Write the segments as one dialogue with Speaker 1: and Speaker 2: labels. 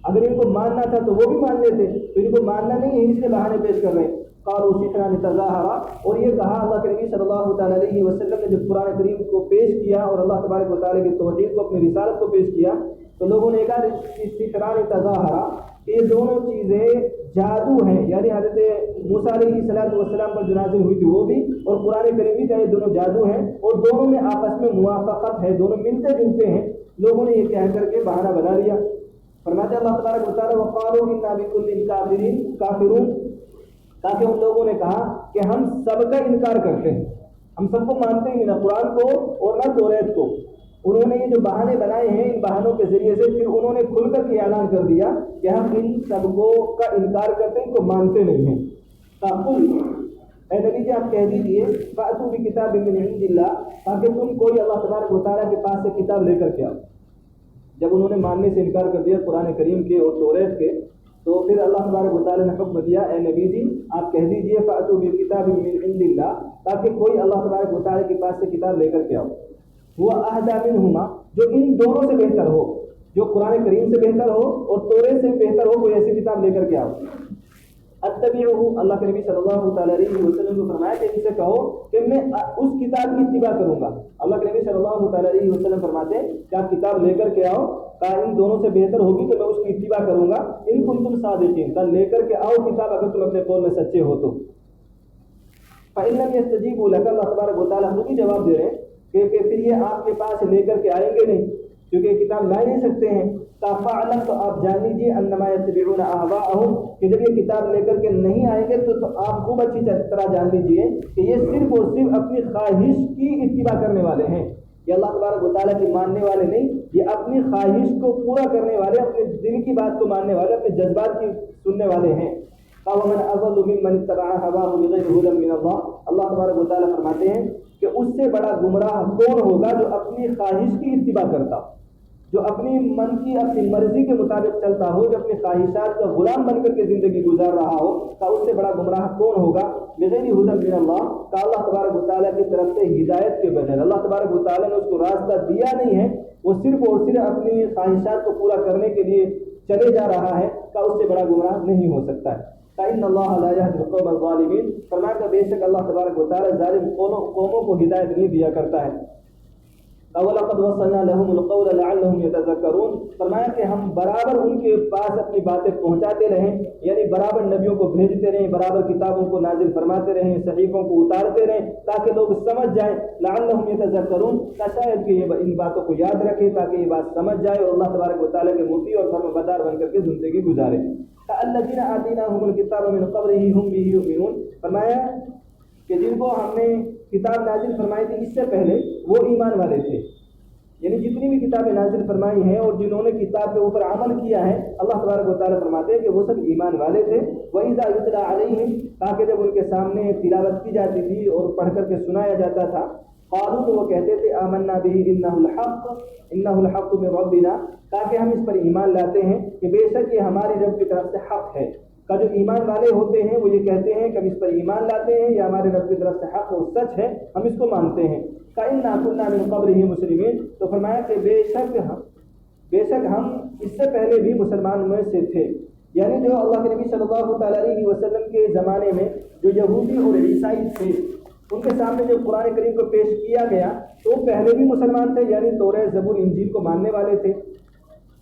Speaker 1: اگر ان کو ماننا تھا تو وہ بھی مان لیتے، تو ان کو ماننا نہیں ہے اس لیے بہانے پیش کر رہے ہیں۔ قالوا سحران تظاہرا، اور یہ کہا اللہ کے نبی صلی اللہ تعالیٰ علیہ وسلم نے جب قرآن کریم کو پیش کیا اور اللہ تبارک و تعالیٰ کی توحید کو، اپنی رسالت کو پیش کیا، تو لوگوں نے کہا سحران تظاہرا کہ یہ دونوں چیزیں جادو ہیں، یعنی حضرت موسیٰ علیہ السلام پر جو نازل ہوئی تھی وہ بھی، اور قرآن کریم بھی، یہ دونوں جادو ہیں اور دونوں میں آپس میں موافقت ہے، دونوں ملتے جلتے ہیں۔ لوگوں نے یہ کہہ کر کے بہانہ بنا لیا۔ فرماتے اللہ تبارک و تعالیٰ وقالوا انا بكل کافرون، تاکہ ان لوگوں نے کہا کہ ہم سب کا انکار کرتے ہیں، ہم سب کو مانتے ہیں، نہ قرآن کو اور نہ توریت کو۔ انہوں نے یہ جو بہانے بنائے ہیں، ان بہانوں کے ذریعے سے پھر انہوں نے کھل کر کے اعلان کر دیا کہ ہم ان سب کو کا انکار کرتے ہیں، ان کو مانتے نہیں ہیں۔ فقل، اے نبی جی آپ کہہ دیجیے، فأتوا بکتاب من عند اللہ، تاکہ تم کوئی اللہ تبارک و تعالیٰ کے پاس سے کتاب لے کر کے آؤ۔ جب انہوں نے ماننے سے انکار کر دیا قرآن کریم کے اور توریت کے، تو پھر اللہ تبارک و تعالیٰ نے حکم دیا، اے نبی جی آپ کہہ دیجیے فأتوا بکتاب من عند اللہ، تاکہ کوئی اللہ تبارک و تعالیٰ کے پاس سے کتاب لے کر کے آؤ، وہ اہدی منہما، جو ان دونوں سے بہتر ہو، جو قرآن کریم سے بہتر ہو اور توریت سے بہتر ہو، کوئی ایسی کتاب لے کر کے آؤ۔ اتبعہ، اللہ کے نبی صلی اللہ تعالیٰ علیہ وسلم کو فرمایا کہ ان سے کہو کہ میں اس کتاب کی اتباع کروں گا۔ اللہ کے نبی صلی اللہ تعالیٰ علیہ وسلم فرماتے ہیں کہ آپ کتاب لے کر کے آؤ، کہا ان دونوں سے بہتر ہوگی تو میں اس کی اتباع کروں گا۔ ان کنتم صادقین، کہا لے کر کے آؤ کتاب اگر تم اپنے قول میں سچے ہو تو۔ فإن لم يستجیبوا لك، اللہ تبارک و تعالیٰ خود ہی جواب دے رہے ہیں کہ پھر یہ آپ کے پاس لے کر کے آئیں گے نہیں، کیونکہ یہ کتاب لا نہیں سکتے ہیں۔ فاعلم، تو آپ جان لیجیے، انما یتبعون اہواءهم، کہ جب یہ کتاب لے کر کے نہیں آئیں گے تو آپ خوب اچھی طرح جان لیجیے کہ یہ صرف اور صرف اپنی خواہش کی اتباع کرنے والے ہیں۔ یہ اللہ تبارک و تعالیٰ کی ماننے والے نہیں، یہ اپنی خواہش کو پورا کرنے والے، اپنے دل کی بات کو ماننے والے، اپنے جذبات کی سننے والے ہیں۔ ومن اضل ممن اتبع هواه بغیر هدى من اللہ، اللہ تبارک و تعالیٰ فرماتے ہیں کہ اس سے بڑا گمراہ کون ہوگا جو اپنی خواہش کی اتباع کرتا، جو اپنی من کی اپنی مرضی کے مطابق چلتا ہو، جو اپنی خواہشات کا غلام بن کر کے زندگی گزار رہا ہو، تو اس سے بڑا گمراہ کون ہوگا؟ بغیر ہدی من اللہ، کہ اللہ تبارک و تعالیٰ کی طرف سے ہدایت کے بغیر، اللہ تبارک و تعالیٰ نے اس کو راستہ دیا نہیں ہے، وہ صرف اور صرف اپنی خواہشات کو پورا کرنے کے لیے چلے جا رہا ہے، کہ اس سے بڑا گمراہ نہیں ہو سکتا ہے۔ ان اللہ لا يهدي القوم الظالمین، فرمایا کہ بے شک اللہ تبارک و تعالیٰ ظالم قوموں کو ہدایت نہیں دیا کرتا ہے۔ وَلَقَدْ وَصَّلْنَا لَهُمُ الْقَوْلَ لَعَلَّهُمْ يَتَذَكَّرُونَ، فرمایا کہ ہم برابر ان کے پاس اپنی باتیں پہنچاتے رہیں، یعنی برابر نبیوں کو بھیجتے رہیں، برابر کتابوں کو نازل فرماتے رہیں، صحیفوں کو اتارتے رہیں، تاکہ لوگ سمجھ جائیں۔ لَعَلَّهُمْ يَتَذَكَّرُونَ، شاید کہ یہ ان باتوں کو یاد رکھیں تاکہ یہ بات سمجھ جائے اور اللہ تبارک و تعالیٰ کے مطیع اور فرمانبردار بن کر کے زندگی گزارے۔ الذین آتیناہم الکتاب من قبلہ ہم بہ یؤمنون، فرمایا کہ جن کو ہم نے کتاب نازل فرمائی تھی اس سے پہلے وہ ایمان والے تھے، یعنی جتنی بھی کتابیں نازل فرمائی ہیں اور جنہوں نے کتاب کے اوپر عمل کیا ہے، اللہ تبارک و تعالیٰ فرماتے ہیں کہ وہ سب ایمان والے تھے۔ وَإِذَا يُتْلَىٰ عَلَيْهِمْ، تاکہ جب ان کے سامنے تلاوت کی جاتی تھی اور پڑھ کر کے سنایا جاتا تھا، قالوا، تو وہ کہتے تھے آمنا به انہ الحق من ربنا، تاکہ ہم اس پر ایمان لاتے ہیں کہ بے شک یہ ہماری رب کی طرف سے حق ہے۔ کا جو ایمان والے ہوتے ہیں وہ یہ کہتے ہیں کہ ہم اس پر ایمان لاتے ہیں، یہ ہمارے رب کی طرف سے حق اور سچ ہے، ہم اس کو مانتے ہیں۔ فإنا كنا من قبله مسلمین، تو فرمایا کہ بے شک ہم اس سے پہلے بھی مسلمان میں سے تھے، یعنی جو اللہ کے نبی صلی اللہ تعالیٰ علیہ وسلم کے زمانے میں جو یہودی اور عیسائی تھے، ان کے سامنے جو قرآن کریم کو پیش کیا گیا تو وہ پہلے بھی مسلمان تھے، یعنی توریت زبور انجیل کو ماننے والے تھے۔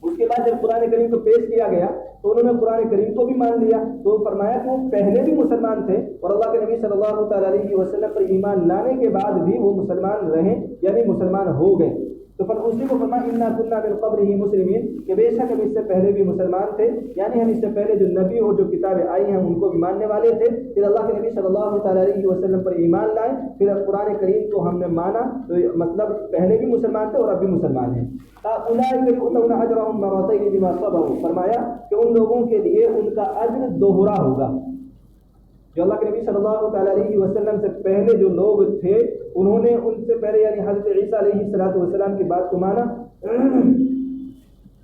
Speaker 1: اس کے بعد جب قرآن کریم کو پیش کیا گیا تو انہوں نے قرآن کریم کو بھی مان لیا، تو فرمایا کہ وہ پہلے بھی مسلمان تھے اور اللہ کے نبی صلی اللہ تعالیٰ علیہ وسلم پر ایمان لانے کے بعد بھی وہ مسلمان رہے، یعنی مسلمان ہو گئے۔ تو پھر اسی کو فرمایا انا كنا من قبلہ مسلمین، کہ بے شک ہم اس سے پہلے بھی مسلمان تھے، یعنی ہم اس سے پہلے جو نبی اور جو کتابیں آئی ہیں ان کو بھی ماننے والے تھے۔ پھر اللہ کے نبی صلی اللہ تعالیٰ علیہ وسلم پر ایمان لائے، پھر قرآن کریم کو ہم نے مانا، تو مطلب پہلے بھی مسلمان تھے اور اب بھی مسلمان ہیں۔ اولئک یؤتون اجرهم مرتين بما صبروا، فرمایا کہ ان لوگوں کے لیے ان کا اجر دوہرا ہوگا۔ جو اللہ کے نبی صلی اللہ تعالیٰ علیہ وسلم سے پہلے جو لوگ تھے انہوں نے ان سے پہلے یعنی حضرت عیسیٰ علیہ السلام کی بات کو مانا،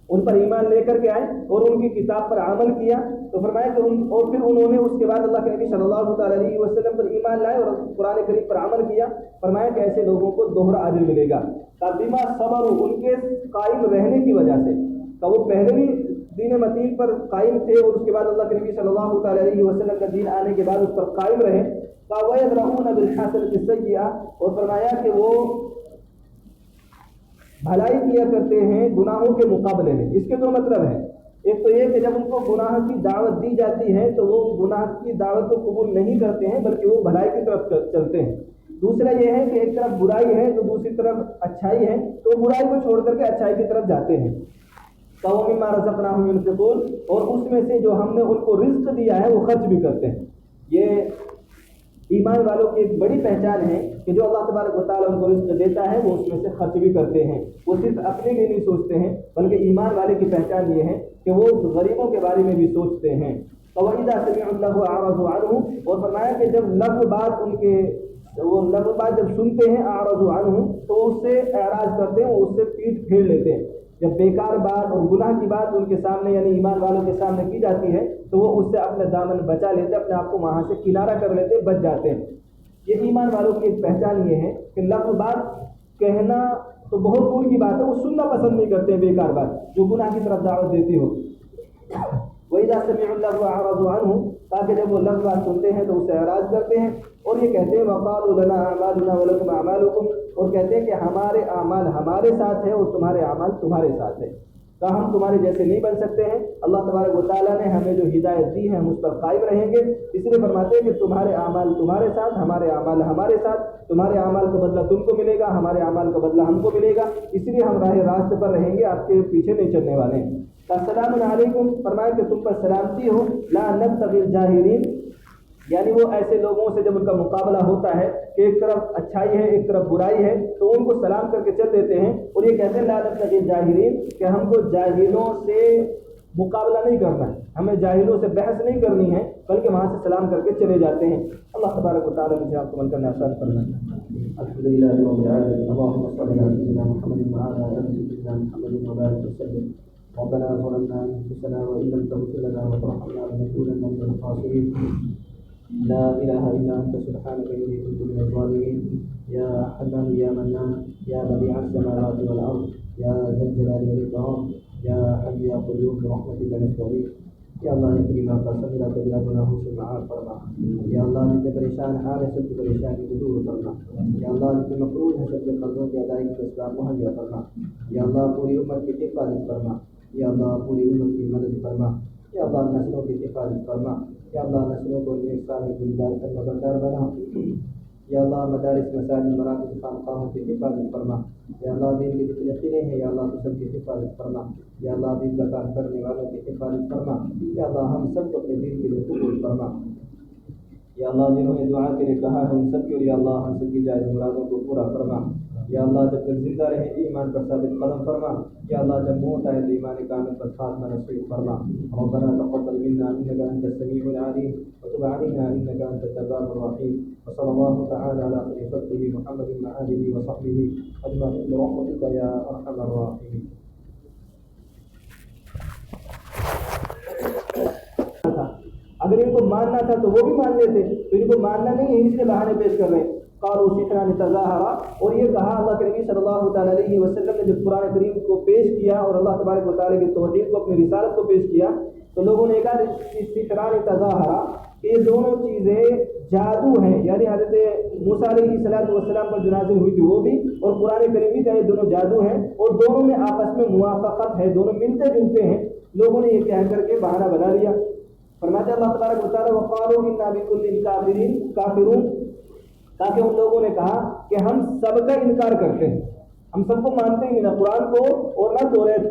Speaker 1: ان پر ایمان لے کر کے آئے اور ان کی کتاب پر عمل کیا، تو فرمایا کہ اور پھر انہوں نے اس کے بعد اللہ کے نبی صلی اللہ تعالیٰ علیہ وسلم پر ایمان لائے اور قرآن کریم پر عمل کیا، فرمایا کہ ایسے لوگوں کو دوہرا اجر ملے گا۔ بما صبروا، ان کے قائم رہنے کی وجہ سے، کہ وہ پہلے بھی دین متین پر قائم تھے اور اس کے بعد اللہ کے نبی صلی اللہ تعالیٰ علیہ وسلم کا دین آنے کے بعد اس پر قائم رہے. وَيَدْرَؤُونَ بِالْحَسَنَةِ السَّيِّئَةِ اور فرمایا کہ وہ بھلائی کیا کرتے ہیں گناہوں کے مقابلے میں. اس کے دو مطلب ہیں. ایک تو یہ کہ جب ان کو گناہ کی دعوت دی جاتی ہے تو وہ گناہ کی دعوت کو قبول نہیں کرتے ہیں بلکہ وہ بھلائی کی طرف چلتے ہیں. دوسرا یہ ہے کہ ایک طرف برائی ہے تو دوسری طرف اچھائی ہے تو برائی کو چھوڑ کر کے اچھائی کی طرف جاتے ہیں. وَمِمَّا رَزَقْنَاهُمْ يُنْفِقُونَ اور اس میں سے جو ہم نے ان کو رزق دیا ہے وہ خرچ بھی کرتے ہیں. یہ ایمان والوں کی ایک بڑی پہچان ہے کہ جو اللہ تبارک و تعالیٰ ان کو رزق دیتا ہے وہ اس میں سے خرچ بھی کرتے ہیں. وہ صرف اپنے لیے نہیں سوچتے ہیں بلکہ ایمان والے کی پہچان یہ ہے کہ وہ غریبوں کے بارے میں بھی سوچتے ہیں. وَإِذَا سَمِعُوا اللَّغْوَ أَعْرَضُوا عَنْهُ اور فرمایا کہ جب لغو بات ان کے وہ لغو بات جب سنتے ہیں أَعْرَضُوا عَنْهُ تو اس سے اعراض کرتے ہیں, اس سے پیٹ پھیر لیتے ہیں. جب بیکار بات اور گناہ کی بات ان کے سامنے یعنی ایمان والوں کے سامنے کی جاتی ہے تو وہ اس سے اپنا دامن بچا لیتے, اپنے آپ کو وہاں سے کنارہ کر لیتے, بچ جاتے ہیں. یہ ایمان والوں کی ایک پہچان یہ ہے کہ لغو بات کہنا تو بہت دور کی بات ہے, وہ سننا پسند نہیں کرتے ہیں بیکار بات جو گناہ کی طرف دعوت دیتی ہو. وَإِذَا سَمِعُوا اللَّغْوَ أَعْرَضُوا عَنْهُ تاکہ جب وہ لغو بات سنتے ہیں تو اس سے اعراض کرتے ہیں اور یہ کہتے ہیں وَقَالُوا لَنَا أَعْمَالُنَا وَلَكُمْ أَعْمَالُكُمْ اور کہتے ہیں کہ ہمارے اعمال ہمارے ساتھ ہے اور تمہارے اعمال تمہارے ساتھ ہے. کہا ہم تمہارے جیسے نہیں بن سکتے ہیں. اللہ تبارک و تعالیٰ نے ہمیں جو ہدایت دی ہے ہم اس پر قائم رہیں گے. اس لیے فرماتے ہیں کہ تمہارے اعمال تمہارے ساتھ, ہمارے اعمال ہمارے ساتھ. تمہارے اعمال کا بدلہ تم کو ملے گا, ہمارے اعمال کا بدلہ ہم کو ملے گا. اس لیے ہم راہ راست پر رہیں گے, آپ کے پیچھے نہیں چلنے والے. السلام علیکم فرمایا کہ تم پر سلامتی ہو. لا نبتغی الجاہلین یعنی وہ ایسے لوگوں سے جب ان کا مقابلہ ہوتا ہے کہ ایک طرف اچھائی ہے ایک طرف برائی ہے تو ان کو سلام کر کے چل دیتے ہیں اور یہ کہتے ہیں لا نبتغی الجاہلین کہ ہم کو جاہلوں سے مقابلہ نہیں کرنا ہے, ہمیں جاہلوں سے بحث نہیں کرنی ہے بلکہ وہاں سے سلام کر کے چلے جاتے ہیں. اللہ تبارک و تعالیٰ مجھے آپ کو عمل کرنا آسان فرمائے. الحمدللہ رب العالمین. اللهم صل على سيدنا محمد وعلى آل سيدنا محمد وبارك وسلم. ربنا ظلمنا أنفسنا وإن لم تغفر لنا وترحمنا لنكونن من الخاسرين. لا إله إلا أنت سبحانك إني كنت من الظالمين. يا حنان يا منان يا بديع السماوات والأرض يا ذا الجلال والإكرام يا حي يا قيوم برحمتك نستغيث. یا اللہ نے کریم آپ کا سمیرہ کبیرہ گناہوں سے معاف فرما. یا اللہ جتنے پریشان حال ہے سب کی پریشانی کو دور کرنا. یا اللہ جتنے مقروض ہیں سب کے قرضوں کی ادائیگی کا اسباب مہیا فرما. یا اللہ پوری امت کی حفاظت فرما. یا اللہ پوری امت کی مدد فرما. یا اللہ نسلوں کی حفاظت فرما. یا اللہ نسلوں کو نیک صالح دیندار فرمانبردار بنا. یا اللہ مدارس مساجد مراکز خانقاہوں کی حفاظت فرما. یا اللہ دین کے جتنے قلعے ہیں یا اللہ تو سب کی حفاظت فرما. یا اللہ دین کا کام کرنے والوں کی حفاظت فرما. یا اللہ ہم سب کو اپنے دین کے لیے قبول فرما. یا اللہ جنہوں نے دعا کے لیے کہا ہے ان سب کے لیے اللہ ہم سب کی جائز مرادوں کو پورا فرما. یا اللہ جب تک زندہ رہے ایمان پر ثابت قدم فرما. یا اللہ جب موت آئے تو ایمان کامل پر خاتمہ نصیب فرما. ربنا تقبل منا انك انت السميع العليم وتب علينا انك انت التواب الرحيم. وصلى الله تعالى على خير خلقه محمد وآله وصحبه اجمعين برحمتك يا ارحم الراحمين. اگر ان کو ماننا تھا تو وہ بھی مان لیتے, تو ان کو ماننا نہیں ہے اس لیے بہانے پیش کر رہے ہیں. قالوا سحران تظاہرا اور یہ کہا اللہ کے نبی صلی اللہ تعالیٰ علیہ وسلم نے جب قرآن کریم کو پیش کیا اور اللہ تبارک و تعالیٰ کی توحید کو اپنی رسالت کو پیش کیا تو لوگوں نے کہا سحران تظاہرا یہ دونوں چیزیں جادو ہیں. یعنی حضرت موسیٰ علیہ السلام پر جو نازل ہوئی تھی وہ بھی اور قرآن کریم بھی یہ دونوں جادو ہیں اور دونوں میں آپس میں موافقت ہے, دونوں ملتے جلتے ہیں. لوگوں نے یہ کہہ کر کے بہانہ بنا لیا. فرماتے اللہ تبارک و تعالیٰ وقالوا انا بكل کافرون تاکہ ان لوگوں نے کہا کہ ہم سب کا انکار کرتے ہیں, ہم سب کو مانتے ہیں نہ قرآن کو اور نہ توریت کو.